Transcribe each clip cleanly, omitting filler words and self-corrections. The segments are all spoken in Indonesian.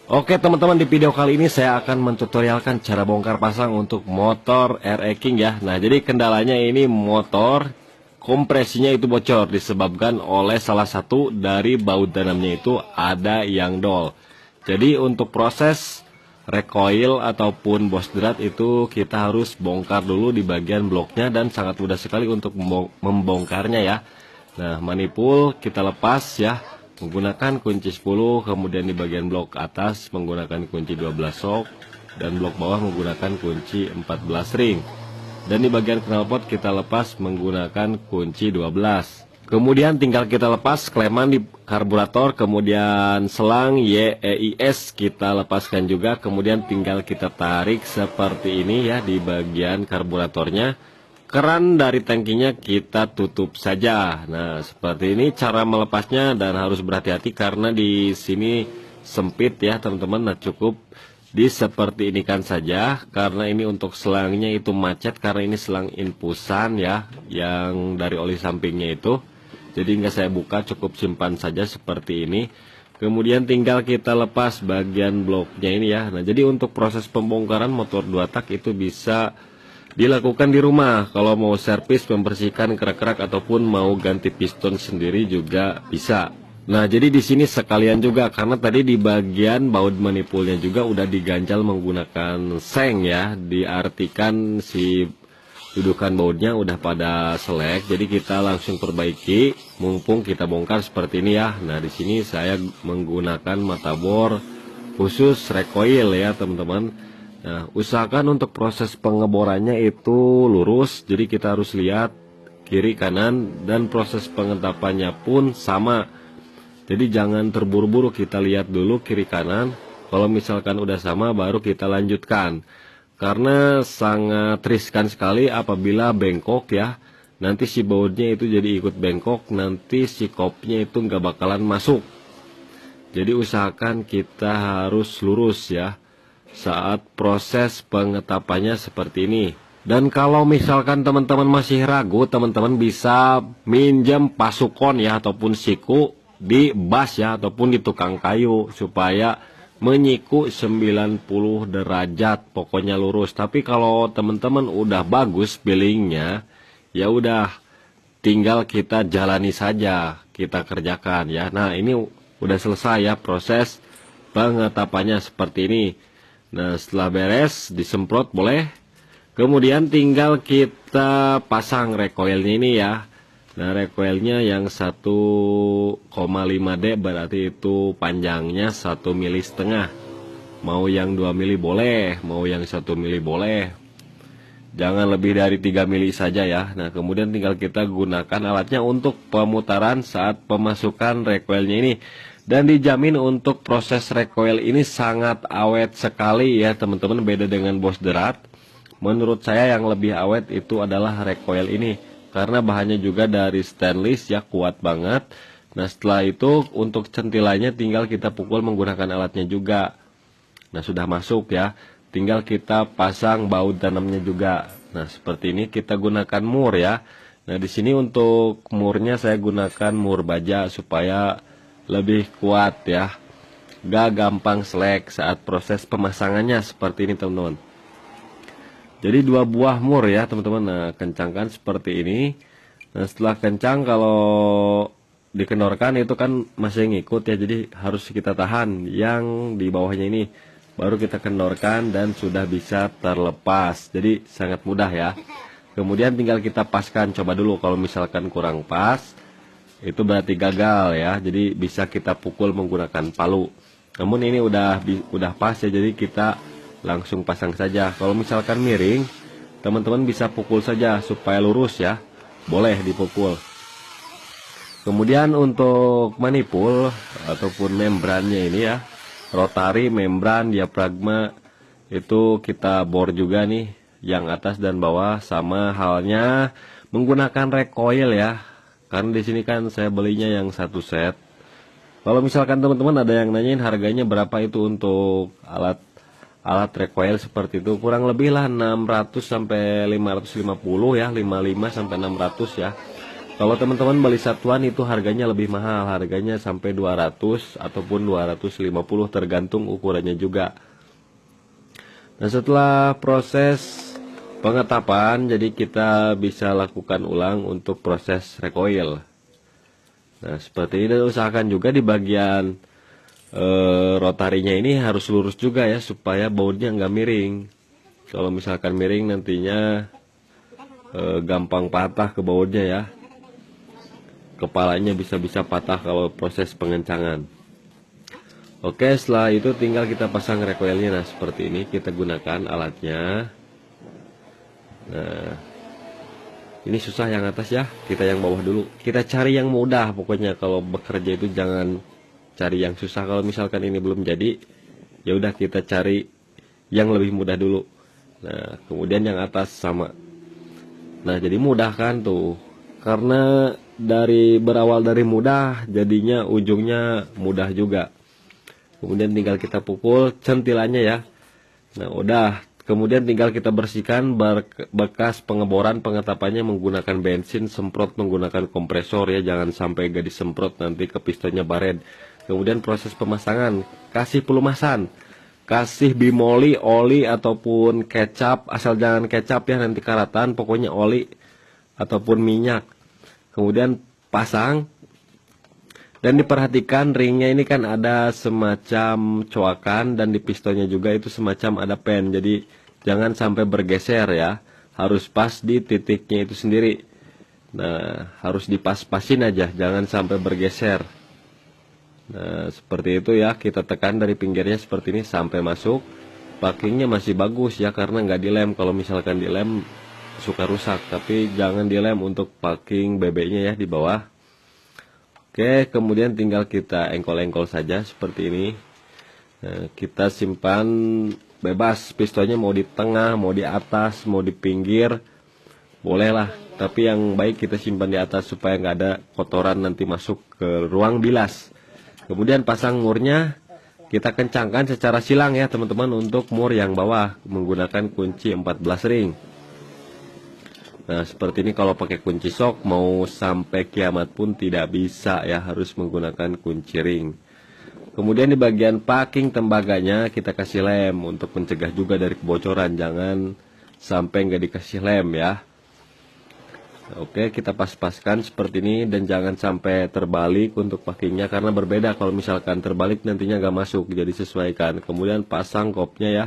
Oke teman-teman, di video kali ini saya akan mentutorialkan cara bongkar pasang untuk motor RE King ya. Nah, jadi kendalanya ini motor kompresinya itu bocor disebabkan oleh salah satu dari baut danamnya itu ada yang dol. Jadi untuk proses recoil ataupun bosdrat itu kita harus bongkar dulu di bagian bloknya dan sangat mudah sekali untuk membongkarnya ya. Nah, manifold kita lepas ya menggunakan kunci 10, kemudian di bagian blok atas menggunakan kunci 12 sok dan blok bawah menggunakan kunci 14 ring. Dan di bagian knalpot kita lepas menggunakan kunci 12. Kemudian tinggal kita lepas kleman di karburator, kemudian selang YEIS kita lepaskan juga, kemudian tinggal kita tarik seperti ini ya di bagian karburatornya. Keran dari tangkinya kita tutup saja. Nah, seperti ini cara melepasnya dan harus berhati-hati karena di sini sempit ya, teman-teman. Nah, cukup di seperti ini kan saja karena ini untuk selangnya itu macet karena ini selang infusan ya, yang dari oli sampingnya itu. Jadi nggak saya buka, cukup simpan saja seperti ini. Kemudian tinggal kita lepas bagian bloknya ini ya. Nah, jadi untuk proses pembongkaran motor 2 tak itu bisa dilakukan di rumah. Kalau mau servis, membersihkan kerak-kerak ataupun mau ganti piston sendiri juga bisa. Nah, jadi di sini sekalian juga karena tadi di bagian baut manifoldnya juga udah diganjal menggunakan seng ya, diartikan si dudukan bautnya udah pada selek. Jadi kita langsung perbaiki mumpung kita bongkar seperti ini ya. Nah, di sini saya menggunakan mata bor khusus recoil ya, teman-teman. Nah, usahakan untuk proses pengeborannya itu lurus, jadi kita harus lihat kiri kanan dan proses pengentapannya pun sama. Jadi jangan terburu-buru, kita lihat dulu kiri kanan. Kalau misalkan udah sama baru kita lanjutkan. Karena sangat riskan sekali apabila bengkok ya. Nanti si bautnya itu jadi ikut bengkok, nanti si kopnya itu nggak bakalan masuk. Jadi usahakan kita harus lurus ya saat proses pengetapannya seperti ini. Dan kalau misalkan teman-teman masih ragu, teman-teman bisa minjem pasukon ya ataupun siku di bas ya ataupun di tukang kayu supaya menyiku 90 derajat, pokoknya lurus. Tapi kalau teman-teman udah bagus billingnya, ya udah tinggal kita jalani saja, kita kerjakan ya. Nah, ini udah selesai ya proses pengetapannya seperti ini. Nah, setelah beres disemprot boleh. Kemudian tinggal kita pasang recoilnya ini ya. Nah, recoilnya yang 1,5D berarti itu panjangnya 1,5 mili. Mau yang 2 mili boleh, mau yang 1 mili boleh. Jangan lebih dari 3 mili saja ya. Nah, kemudian tinggal kita gunakan alatnya untuk pemutaran saat pemasukan recoilnya ini. Dan dijamin untuk proses recoil ini sangat awet sekali ya teman-teman, beda dengan bosdrat. Menurut saya yang lebih awet itu adalah recoil ini karena bahannya juga dari stainless ya, kuat banget. Nah, setelah itu untuk centilanya tinggal kita pukul menggunakan alatnya juga. Nah, sudah masuk ya, tinggal kita pasang baut tanamnya juga. Nah, seperti ini kita gunakan mur ya. Nah, di sini untuk murnya saya gunakan mur baja supaya lebih kuat ya, gak gampang selek saat proses pemasangannya seperti ini teman-teman. Jadi 2 buah mur ya teman-teman. Nah, kencangkan seperti ini. Nah, setelah kencang kalau dikendorkan itu kan masih ngikut ya, jadi harus kita tahan yang di bawahnya ini baru kita kendorkan dan sudah bisa terlepas. Jadi sangat mudah ya. Kemudian tinggal kita paskan, coba dulu kalau misalkan kurang pas itu berarti gagal ya, jadi bisa kita pukul menggunakan palu. Namun ini udah pas ya, jadi kita langsung pasang saja. Kalau misalkan miring, teman-teman bisa pukul saja supaya lurus ya, boleh dipukul. Kemudian untuk manifold ataupun membrannya ini ya, rotari, membran, diafragma itu kita bor juga nih, yang atas dan bawah sama halnya menggunakan recoil ya. Karena di sini kan saya belinya yang satu set. Kalau misalkan teman-teman ada yang nanyain harganya berapa itu untuk alat recoil seperti itu, kurang lebih lah 600 sampai 550 ya, 55 sampai 600 ya. Kalau teman-teman beli satuan itu harganya lebih mahal, harganya sampai 200 ataupun 250 tergantung ukurannya juga. Nah, setelah proses pengetapan, jadi kita bisa lakukan ulang untuk proses recoil. Nah, seperti ini, usahakan juga di bagian rotarinya ini harus lurus juga ya, supaya bautnya nggak miring. Kalau misalkan miring nantinya gampang patah ke bautnya ya. Kepalanya bisa-bisa patah kalau proses pengencangan. Oke, setelah itu tinggal kita pasang recoilnya. Nah, seperti ini kita gunakan alatnya. Nah, ini susah yang atas ya, kita yang bawah dulu. Kita cari yang mudah, pokoknya kalau bekerja itu jangan cari yang susah. Kalau misalkan ini belum jadi, ya udah kita cari yang lebih mudah dulu. Nah, kemudian yang atas sama. Nah, jadi mudah kan tuh. Karena berawal dari mudah, jadinya ujungnya mudah juga. Kemudian tinggal kita pukul centilannya ya. Nah, udah. Kemudian tinggal kita bersihkan bekas pengeboran pengetapannya menggunakan bensin, semprot menggunakan kompresor ya, jangan sampai gak disemprot nanti ke pistonnya baret. Kemudian proses pemasangan, kasih pelumasan, kasih bimoli, oli ataupun kecap, asal jangan kecap ya nanti karatan, pokoknya oli ataupun minyak. Kemudian pasang, dan diperhatikan ringnya ini kan ada semacam coakan, dan di pistonnya juga itu semacam ada pen, jadi jangan sampai bergeser ya, harus pas di titiknya itu sendiri. Nah, harus dipas-pasin aja, jangan sampai bergeser. Nah, seperti itu ya, kita tekan dari pinggirnya seperti ini sampai masuk. Packingnya masih bagus ya, karena nggak dilem. Kalau misalkan dilem suka rusak, tapi jangan dilem untuk packing BB-nya ya di bawah. Oke, kemudian tinggal kita engkol-engkol saja seperti ini. Nah, kita simpan bebas, pistonnya mau di tengah, mau di atas, mau di pinggir, bolehlah. Tapi yang baik kita simpan di atas supaya nggak ada kotoran nanti masuk ke ruang bilas. Kemudian pasang murnya, kita kencangkan secara silang ya teman-teman untuk mur yang bawah menggunakan kunci 14 ring. Nah, seperti ini kalau pakai kunci sok mau sampai kiamat pun tidak bisa ya, harus menggunakan kunci ring. Kemudian di bagian packing tembaganya kita kasih lem untuk mencegah juga dari kebocoran, jangan sampai nggak dikasih lem ya. Oke, kita pas-paskan seperti ini, dan jangan sampai terbalik untuk packingnya karena berbeda. Kalau misalkan terbalik nantinya nggak masuk, jadi sesuaikan. Kemudian pasang kopnya ya,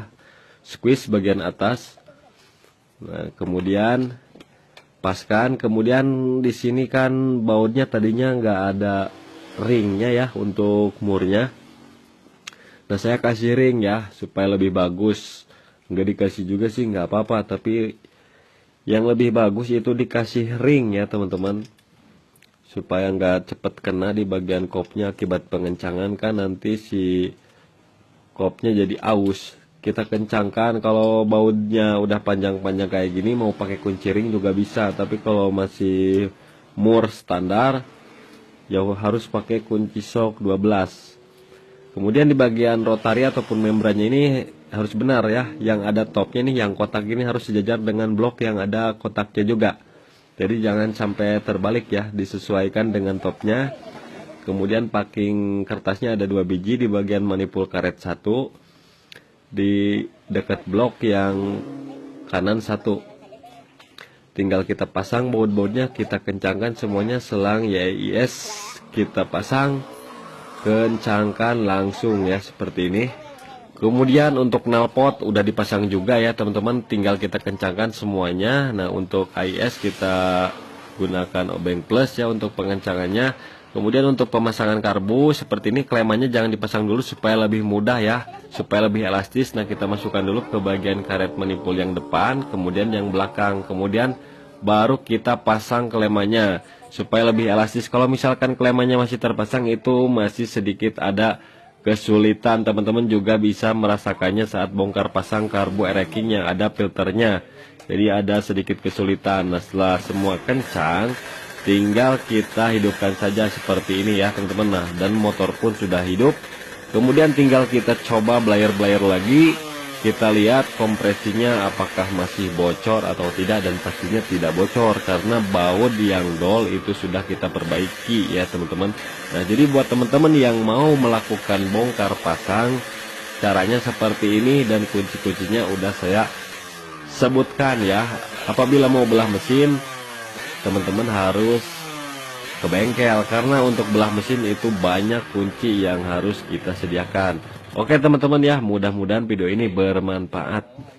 squeeze bagian atas. Nah, kemudian paskan. Kemudian di sini kan bautnya tadinya nggak ada ringnya ya untuk murnya. Nah, saya kasih ring ya supaya lebih bagus. Nggak dikasih juga sih nggak apa-apa, tapi yang lebih bagus itu dikasih ring ya teman-teman, supaya nggak cepet kena di bagian kopnya akibat pengencangan, kan nanti si kopnya jadi aus. Kita kencangkan, kalau bautnya udah panjang-panjang kayak gini mau pakai kunci ring juga bisa, tapi kalau masih mur standar ya harus pakai kunci sok 12. Kemudian di bagian rotari ataupun membrannya ini harus benar ya, yang ada topnya nih, yang kotak ini harus sejajar dengan blok yang ada kotaknya juga. Jadi jangan sampai terbalik ya, disesuaikan dengan topnya. Kemudian packing kertasnya ada 2 biji di bagian manipul karet 1, di dekat blok yang kanan 1. Tinggal kita pasang baut-bautnya, kita kencangkan semuanya. Selang YIS kita pasang, kencangkan langsung ya seperti ini. Kemudian untuk knalpot udah dipasang juga ya teman-teman, tinggal kita kencangkan semuanya. Nah, untuk AIS kita gunakan obeng plus ya untuk pengencangannya. Kemudian untuk pemasangan karbu seperti ini, klemannya jangan dipasang dulu supaya lebih mudah ya, supaya lebih elastis. Nah, kita masukkan dulu ke bagian karet manipul yang depan, kemudian yang belakang, kemudian baru kita pasang klemannya supaya lebih elastis. Kalau misalkan klemannya masih terpasang, itu masih sedikit ada kesulitan. Teman-teman juga bisa merasakannya saat bongkar pasang karbu ereking yang ada filternya, jadi ada sedikit kesulitan. Nah, setelah semua kencang, tinggal kita hidupkan saja seperti ini ya teman-teman. Nah, dan motor pun sudah hidup. Kemudian tinggal kita coba blayer-blayer lagi. kita lihat kompresinya apakah masih bocor atau tidak, dan pastinya tidak bocor karena baut yang dol itu sudah kita perbaiki ya teman-teman. Nah, jadi buat teman-teman yang mau melakukan bongkar pasang, caranya seperti ini dan kunci-kuncinya udah saya sebutkan ya. Apabila mau belah mesin, teman-teman harus ke bengkel karena untuk belah mesin itu banyak kunci yang harus kita sediakan. Oke teman-teman ya, mudah-mudahan video ini bermanfaat.